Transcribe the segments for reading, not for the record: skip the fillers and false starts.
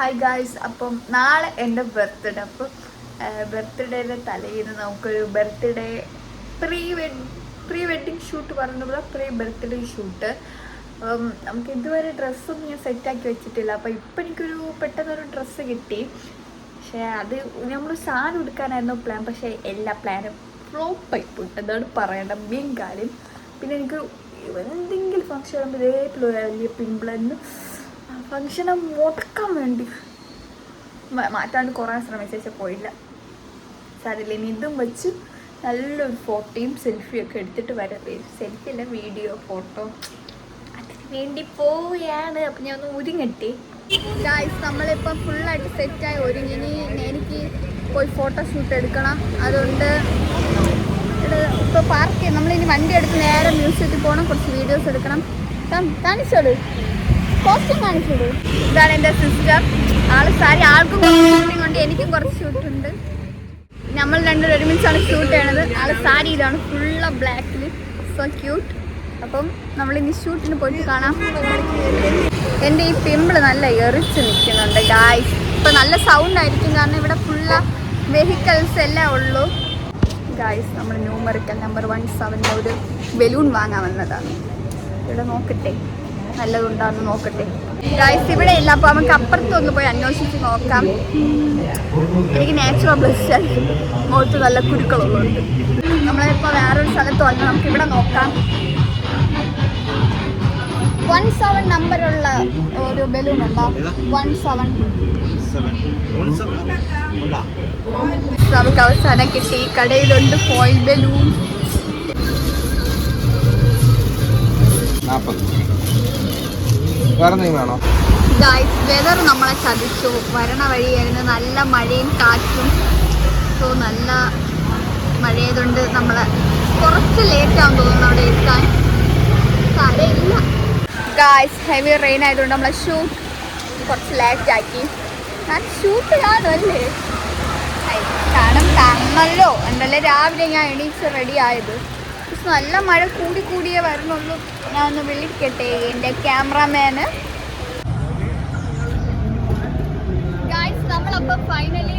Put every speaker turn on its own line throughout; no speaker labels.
Hi guys, അപ്പം നാളെ എൻ്റെ ബർത്ത്ഡേ. അപ്പം ബർത്ത്ഡേയുടെ തലേന്ന് നമുക്കൊരു ബർത്ത്ഡേ പ്രീ വെഡിങ് ഷൂട്ട് പറഞ്ഞ പ്രീ ബർത്ത്ഡേ ഷൂട്ട്. അപ്പം നമുക്ക് ഇതുവരെ ഡ്രസ്സൊന്നും ഞാൻ സെറ്റാക്കി വെച്ചിട്ടില്ല. അപ്പം ഇപ്പം എനിക്കൊരു പെട്ടെന്നൊരു ഡ്രസ്സ് കിട്ടി. പക്ഷേ അത് നമ്മൾ സാധനം എടുക്കാനായിരുന്നു പ്ലാൻ. പക്ഷേ എല്ലാ പ്ലാനും ഫ്ലോപ്പായി പോയിട്ട് എന്താണ് പറയേണ്ട മെയിൻ കാര്യം. പിന്നെ എനിക്ക് എന്തെങ്കിലും ഫങ്ഷൻ ആകുമ്പോൾ ഇതേപോലെ വലിയ പിമ്പിളെന്ന് ഫങ്ഷനെ മുടക്കാൻ വേണ്ടി മാറ്റാണ്ട് കുറേ ശ്രമിച്ചാൽ പോയില്ല. സാരില്ല, ഇനി ഇതും വെച്ച് നല്ലൊരു ഫോട്ടോയും സെൽഫിയൊക്കെ എടുത്തിട്ട് വരാം. സെൽഫി അല്ല, വീഡിയോ ഫോട്ടോ അതിന് വേണ്ടി പോവുകയാണ്. അപ്പം ഞാൻ ഒന്ന് ഒരുങ്ങട്ടെ ഗായ്സ്. നമ്മളിപ്പം ഫുള്ളായിട്ട് സെറ്റായി ഒരുങ്ങി. ഇനി എനിക്ക് പോയി ഫോട്ടോഷൂട്ട് എടുക്കണം. അതുകൊണ്ട് ഇപ്പോൾ പാർക്ക് നമ്മളിനി വണ്ടി എടുത്ത് നേരെ മ്യൂസിയത്തിൽ പോകണം. കുറച്ച് വീഡിയോസ് എടുക്കണം. കാണിച്ചോളൂ, കോസ്റ്റ്യൂം കാണിച്ചോളൂ. ഇതാണ് എൻ്റെ സിസ്റ്റർ. സാരി ആൾക്കും കുറച്ച് ഷൂട്ടിംഗ് ഉണ്ട്, എനിക്കും കുറച്ച് ഷൂട്ടുണ്ട്. നമ്മൾ രണ്ടുപേരും ഒരുമിച്ചാണ് ഷൂട്ട് ചെയ്യണത്. സാരിയിലാണ് ഫുള്ള് ബ്ലാക്കിൽ, സോ ക്യൂട്ട്. അപ്പം നമ്മളിനി ഷൂട്ടിന് പോയിട്ട് കാണാം. എൻ്റെ ഈ പിമ്പിള് നല്ല എറിച്ച് നിൽക്കുന്നുണ്ട് ഗായ്സ്. ഇപ്പം നല്ല സൗണ്ട് ആയിരിക്കും, കാരണം ഇവിടെ ഫുള്ള് വെഹിക്കിൾസ് എല്ലാം ഉള്ളൂ ഗായ്സ്. നമ്മൾ ന്യൂമറിക്കൽ നമ്പർ 17 ഒരു ബലൂൺ വാങ്ങാൻ വന്നതാണ്. ഇവിടെ നോക്കട്ടെ, നല്ലതുണ്ടാന്ന് നോക്കട്ടെ ഗായ്സ്. ഇവിടെ ഇല്ല, അപ്പോൾ നമുക്ക് അപ്പുറത്തൊന്ന് പോയി അന്വേഷിച്ച് നോക്കാം. എനിക്ക് നാച്ചുറൽ ബ്ലഷ് മുഖത്ത് നല്ല കുരുക്കളുള്ളതുണ്ട്. നമ്മളിപ്പോൾ വേറൊരു സ്ഥലത്ത് വന്ന് നമുക്ക് ഇവിടെ നോക്കാം. 17 നമ്പറുള്ള ഒരു ബലൂൺ ഉണ്ടോ? 17 നമുക്ക് അവസാനം കിട്ടി. കടയിലുണ്ട് ഫോയിൽ ബലൂൺ.
40 വേണോ
ഗായ്സ്? വെതർ നമ്മളെ ചതിച്ചു. വരണ വഴിയായിരുന്നു നല്ല മഴയും കാറ്റും. സോ നല്ല മഴയതുകൊണ്ട് നമ്മളെ കുറച്ച് ലേറ്റാകും തോന്നുന്നു അവിടെ എത്താൻ. സാരമില്ല ഗായ്സ്, ഹെവി റെയിൻ ആയതുകൊണ്ട് നമ്മളെ ഷൂട്ട് കുറച്ച് ലേറ്റാക്കി. ഞാൻ ഷൂട്ട് കാണുമല്ലേ, കാണണമല്ലോ. എന്നല്ലേ രാവിലെ ഞാൻ എണീച്ച് റെഡി ആയത്. നല്ല മഴ കൂടിയേ വരുന്നുള്ളൂ. ഞാൻ ഒന്ന് വിളിക്കട്ടെ എൻ്റെ ക്യാമറാമാന്. ഗായ്സ്, നമ്മളപ്പം ഫൈനലി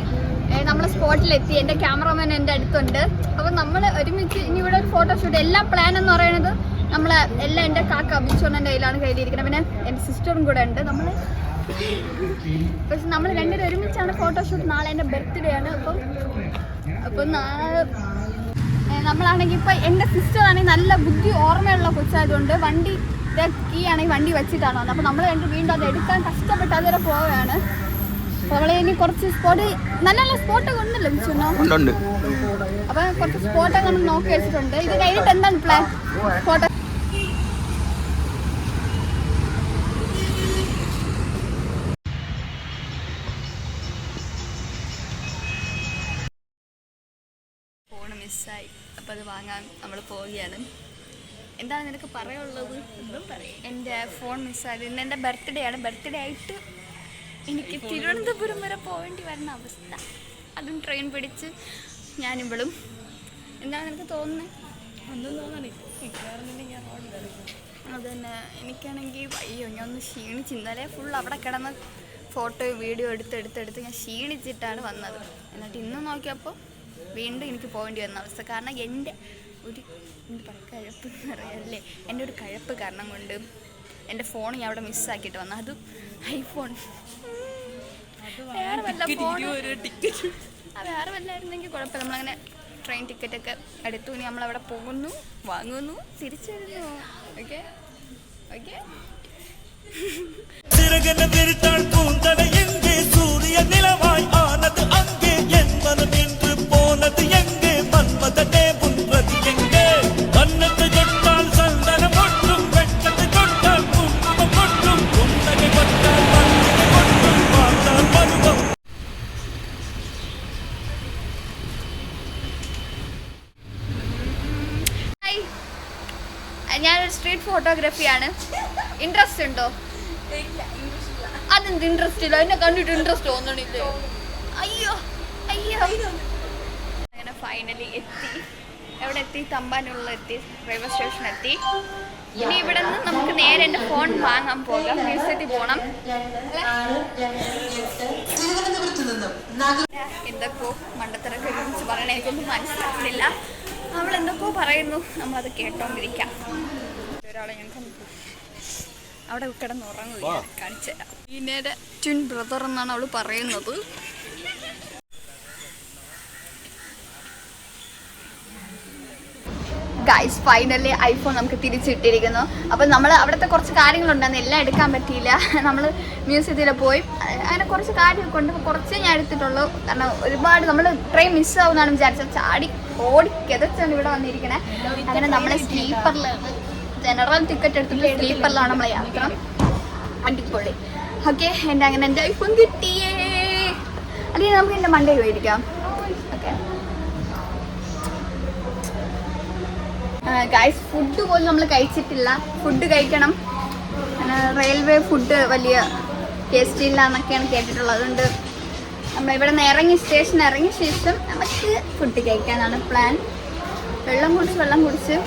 നമ്മളെ സ്പോട്ടിലെത്തി. എൻ്റെ ക്യാമറാമാൻ എൻ്റെ അടുത്തുണ്ട്. അപ്പം നമ്മൾ ഒരുമിച്ച് ഇനി ഇവിടെ ഒരു ഫോട്ടോഷൂട്ട്. എല്ലാ പ്ലാൻ എന്ന് പറയുന്നത് നമ്മളെ എല്ലാം എൻ്റെ കാക്ക അഭിച്ചോണ്ണൻ്റെ കയ്യിലാണ് കയ്യിലിരിക്കുന്നത്. പിന്നെ എൻ്റെ സിസ്റ്ററും കൂടെ ഉണ്ട്. പക്ഷെ നമ്മൾ രണ്ടുപേരും ഒരുമിച്ചാണ് ഫോട്ടോഷൂട്ട്. നാളെ എൻ്റെ ബർത്ത്ഡേ ആണ്. അപ്പം നമ്മളാണെങ്കിൽ ഇപ്പം എൻ്റെ സിസ്റ്റർ ആണെങ്കിൽ നല്ല ബുദ്ധി ഓർമ്മയുള്ള കൊച്ചായതുകൊണ്ട് വണ്ടി കീ ആണെങ്കിൽ വണ്ടി വെച്ചിട്ടാണ് വന്നത്. അപ്പോൾ നമ്മൾ രണ്ട് വീണ്ടും അത് എടുക്കാൻ കഷ്ടപ്പെട്ട് അതുവരെ പോവുകയാണ്. അപ്പോൾ നമ്മൾ ഇനി കുറച്ച് സ്പോട്ട്, നല്ല നല്ല സ്പോട്ടൊക്കെ ഉണ്ടല്ലോ വിളിച്ചോ. അപ്പം കുറച്ച് സ്പോട്ടൊക്കെ നമ്മൾ നോക്കി വെച്ചിട്ടുണ്ട്. ഇത് കഴിഞ്ഞിട്ട് എന്താണ് പ്ലാൻ? ഫോട്ടോ മിസ്സായി. അപ്പോൾ അത് വാങ്ങാൻ നമ്മൾ പോവുകയാണ്. എന്താണ് നിനക്ക് പറയാനുള്ളത്? എൻ്റെ ഫോൺ മിസ്സായത്. ഇന്ന് എൻ്റെ ബർത്ത്ഡേ ആണ്. ബർത്ത്ഡേ ആയിട്ട് എനിക്ക് തിരുവനന്തപുരം വരെ പോകേണ്ടി വരുന്ന അവസ്ഥ. അതും ട്രെയിൻ പിടിച്ച് ഞാനിവളും. എന്താണ് നിനക്ക് തോന്നുന്നത്? ഒന്നും തോന്നണില്ല. അതുതന്നെ, എനിക്കാണെങ്കിൽ അയ്യോ, ഞാൻ ഒന്ന് ക്ഷീണിച്ച്. ഇന്നലെ ഫുൾ അവിടെ കിടന്ന് ഫോട്ടോയും വീഡിയോ എടുത്ത് ഞാൻ ക്ഷീണിച്ചിട്ടാണ് വന്നത്. എന്നിട്ട് ഇന്ന് നോക്കിയപ്പോൾ വീണ്ടും എനിക്ക് പോകേണ്ടി വന്ന അവസ്ഥ. കാരണം എൻ്റെ ഒരു കഴപ്പ് എന്ന് പറയാമല്ലേ, എൻ്റെ ഒരു കഴപ്പ് കാരണം കൊണ്ട് എൻ്റെ ഫോൺ ഞാൻ അവിടെ മിസ്സാക്കിയിട്ട് വന്നു. അതും ഐഫോൺ. വേറെ വല്ലായിരുന്നെങ്കിൽ കുഴപ്പമില്ല. നമ്മളങ്ങനെ ട്രെയിൻ ടിക്കറ്റൊക്കെ എടുത്തു. ഇനി നമ്മളവിടെ പോകുന്നു, വാങ്ങുന്നു, തിരിച്ചു വരുന്നു. Okay okay. ഞാനൊരു സ്ട്രീറ്റ് ഫോട്ടോഗ്രാഫിയാണ്. ഇൻട്രസ്റ്റ് ഉണ്ടോ? അതെന്ത് ഇൻട്രസ്റ്റ് ഇല്ല? എന്നെ കണ്ടിട്ട് ഇൻട്രസ്റ്റ് തോന്നണില്ലേ? അയ്യോ അങ്ങനെ ഫൈനലി എത്തി. എവിടെ എത്തി? തമ്പാനുള്ള എത്തി, റെയിൽവേ സ്റ്റേഷൻ എത്തി. ഇനി ഇവിടെ നിന്ന് നമുക്ക് നേരെ എൻ്റെ ഫോൺ വാങ്ങാൻ പോകാം. മ്യൂസിയത്തിൽ പോകണം. എന്തൊക്കെയോ മണ്ടത്തരൊക്കെ കുറിച്ച് പറയണേ എനിക്കൊന്നും മനസ്സിലാക്കുന്നില്ല. നമ്മൾ എന്തൊക്കെയോ പറയുന്നു, നമ്മളത് കേട്ടോണ്ടിരിക്കാം. ഒരാളെ ഞാൻ കണ്ടു അവിടെ കിടന്നുറങ്ങുക, കാണിച്ചു തരാം. ഈനയുടെ ട്വിൻ ബ്രദർ എന്നാണ് അവള് പറയുന്നത്. ഗൈസ് ഫൈനലി ഐഫോൺ നമുക്ക് തിരിച്ചിട്ടിരിക്കുന്നു. അപ്പം നമ്മൾ അവിടുത്തെ കുറച്ച് കാര്യങ്ങളുണ്ടായിരുന്നു, എല്ലാം എടുക്കാൻ പറ്റിയില്ല. നമ്മൾ മ്യൂസിയത്തിൽ പോയി അങ്ങനെ കുറച്ച് കാര്യമൊക്കെ ഉണ്ട്, കുറച്ചേ ഞാൻ എടുത്തിട്ടുള്ളൂ. കാരണം ഒരുപാട് നമ്മൾ ട്രെയിൻ മിസ്സാവുമെന്നാണ് വിചാരിച്ചത്. ചാടി ഓടി കിതച്ചാണ് ഇവിടെ വന്നിരിക്കണേ. അങ്ങനെ നമ്മളെ സ്ലീപ്പറിലാണ്, ജനറൽ ടിക്കറ്റ് എടുത്തിട്ട് സ്ലീപ്പറിലാണ് നമ്മളെ യാത്ര. അടിപൊളി. ഓക്കെ, എൻ്റെ അങ്ങനെ എൻ്റെ ഐഫോൺ കിട്ടിയേ. അല്ലെങ്കിൽ നമുക്ക് എൻ്റെ മണ്ടയിൽ പോയിരിക്കാം. ഓക്കെ ഗൈസ്, ഫുഡ് പോലും നമ്മൾ കഴിച്ചിട്ടില്ല. ഫുഡ് കഴിക്കണം. റെയിൽവേ ഫുഡ് വലിയ ടേസ്റ്റ് ഇല്ല എന്നൊക്കെയാണ് കേട്ടിട്ടുള്ളത്. അതുകൊണ്ട് നമ്മളിവിടെ നിന്ന് ഇറങ്ങി, സ്റ്റേഷനിൽ ഇറങ്ങിയ ശേഷം നമുക്ക് ഫുഡ് കഴിക്കാനാണ് പ്ലാൻ. വെള്ളം കുടിച്ച്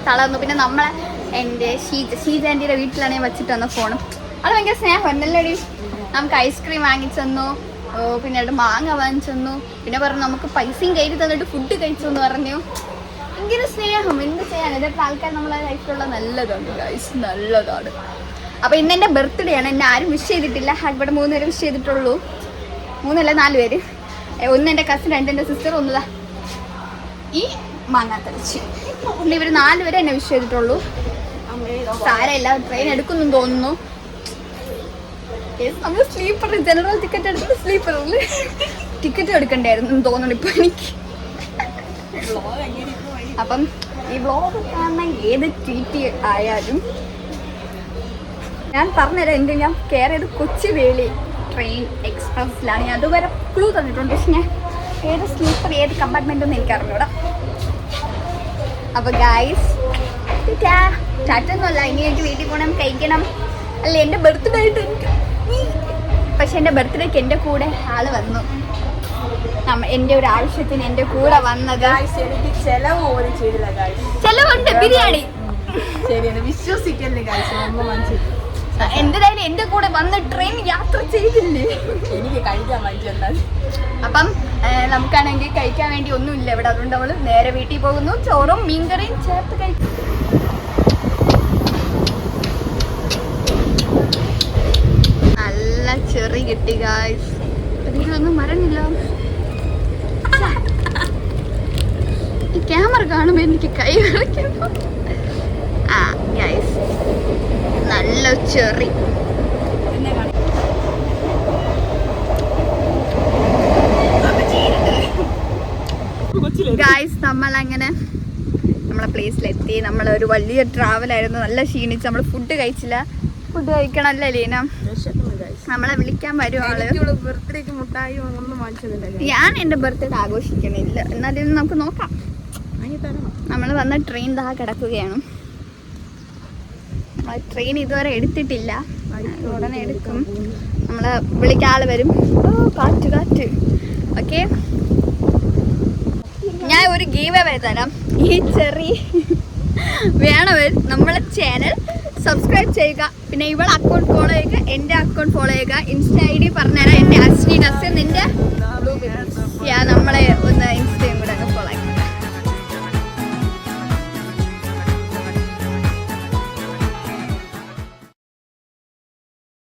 തളർന്നു. പിന്നെ നമ്മളെ എൻ്റെ ഷീജ ആൻറ്റിയുടെ വീട്ടിലാണ് ഞാൻ വെച്ചിട്ട് വന്ന ഫോൺ. അത് ഭയങ്കര സ്നേഹം എന്നല്ലടി. നമുക്ക് ഐസ്ക്രീം വാങ്ങിച്ചു തന്നു, പിന്നീട് മാങ്ങ വാങ്ങിച്ചു തന്നു, പിന്നെ പറഞ്ഞു നമുക്ക് പൈസയും കയ്യിൽ തന്നിട്ട് ഫുഡ് കഴിച്ചു എന്ന് പറഞ്ഞു. ഭയങ്കര സ്നേഹം. എന്ത് ചെയ്യാൻ, ഇതൊക്കെ ആൾക്കാർ നമ്മളെ ലൈഫിലുള്ള നല്ലതാണ് ഗൈസ്, നല്ലതാണ്. അപ്പോൾ ഇന്ന് എൻ്റെ ബർത്ത്ഡേ ആണ്. എന്നെ ആരും വിഷ് ചെയ്തിട്ടില്ല. ഇവിടെ 3 പേര് വിഷ് ചെയ്തിട്ടുള്ളൂ. 3 അല്ല 4 പേര്. ഒന്ന് എൻ്റെ കസിൻ, 2 എൻ്റെ സിസ്റ്റർ, ഒന്നതാ ഈ മാങ്ങാത്തരച്ചി. പിന്നെ ഇവർ 4 പേരെ എന്നെ വിഷ് ചെയ്തിട്ടുള്ളൂ. സാരമില്ല, ട്രെയിൻ എടുക്കുന്നെന്ന് തോന്നുന്നു. നമ്മൾ സ്ലീപ്പറിൽ ജനറൽ ടിക്കറ്റ് എടുത്തിട്ട് സ്ലീപ്പറിൽ ടിക്കറ്റ് എടുക്കണ്ടായിരുന്നു തോന്നുന്നു ഇപ്പം എനിക്ക്. അപ്പം ഈ വ്ളോഗ് കാണുന്ന ഏത് ട്വീറ്റ് ആയാലും ഞാൻ പറഞ്ഞുതരാം. ഞാൻ കയറിയത് കൊച്ചുവേളി ട്രെയിൻ എക്സ്പ്രസ്സിലാണ്. ഞാൻ അതുവരെ ക്ലൂ തന്നിട്ടുണ്ട്, പക്ഷെ ഞാൻ ഏത് സ്ലീപ്പർ ഏത് കമ്പാർട്ട്മെൻ്റ് ഒന്നും എനിക്ക് അറിഞ്ഞൂടാ. അപ്പോൾ ഗൈസ് ടാറ്റൊന്നുമല്ല, ഇനി എനിക്ക് വീട്ടിൽ പോകണം, കഴിക്കണം. അല്ല എൻ്റെ ബർത്ത്ഡേ ആയിട്ട് എനിക്ക്, പക്ഷെ എൻ്റെ ബർത്ത്ഡേക്ക് എൻ്റെ കൂടെ ആള് വന്നു. എൻ്റെ ഒരു ആവശ്യത്തിന് എൻ്റെ കൂടെ വന്നത്.
എനിക്ക് ചെലവ് പോലും ചെയ്തില്ല.
ചെലവുണ്ട്, ബിരിയാണി
വിശ്വസിക്കല്ലേ
എന്തായാലും എൻ്റെ കൂടെ വന്ന് ട്രെയിൻ യാത്ര ചെയ്തില്ലേ,
എനിക്ക് കഴിക്കാൻ പറ്റുന്നത്.
അപ്പം നമുക്കാണെങ്കിൽ കഴിക്കാൻ വേണ്ടി ഒന്നുമില്ല ഇവിടെ. അതുകൊണ്ട് നമ്മൾ നേരെ വീട്ടിൽ പോകുന്നു. ചോറും മീൻകറിയും ചേർത്ത് കഴിക്കും. നല്ല ചെറി കിട്ടി ഗായ്സ്. ഇതിലൊന്നും മറന്നില്ല. ഈ ക്യാമറ കാണുമ്പോൾ എനിക്ക് കൈ കളിക്കുന്നു. ആ ഗൈസ്, നല്ല ചെറി. ഗൈസ് നമ്മളങ്ങനെ നമ്മളെ പ്ലേസിലെത്തി. നമ്മളൊരു വലിയ ട്രാവലായിരുന്നു, നല്ല ക്ഷീണിച്ച്. നമ്മൾ ഫുഡ് കഴിച്ചില്ല. ഫുഡ് കഴിക്കണമല്ലോ ലീന, നമ്മളെ വിളിക്കാൻ വരും ആള്.
ബർത്ത്ഡേക്ക് മുട്ടായി ഒന്നും വാങ്ങിച്ചതില്ല.
ഞാൻ എൻ്റെ ബർത്ത്ഡേ ആഘോഷിക്കണില്ല, എന്നാലും നമുക്ക് നോക്കാം. നമ്മൾ വന്ന ട്രെയിൻ ദാ കിടക്കുകയാണ്. ട്രെയിൻ ഇതുവരെ എടുത്തിട്ടില്ല, ഉടനെ എടുക്കും. നമ്മളെ വിളിക്കാൻ ആള് വരും. കാറ്റ്. ഓക്കെ, ഞാൻ ഒരു ഗീവ് അവേ തരാം. ഈ ചെറി വേണവർ നമ്മളെ ചാനൽ സബ്സ്ക്രൈബ് ചെയ്യുക. പിന്നെ ഇവളെ അക്കൗണ്ട് ഫോളോ ചെയ്യുക, എൻ്റെ അക്കൗണ്ട് ഫോളോ ചെയ്യുക. ഇൻസ്റ്റ ID പറഞ്ഞുതരാം, എൻ്റെ അശ്വിൻ നസീർ. നിൻ്റെ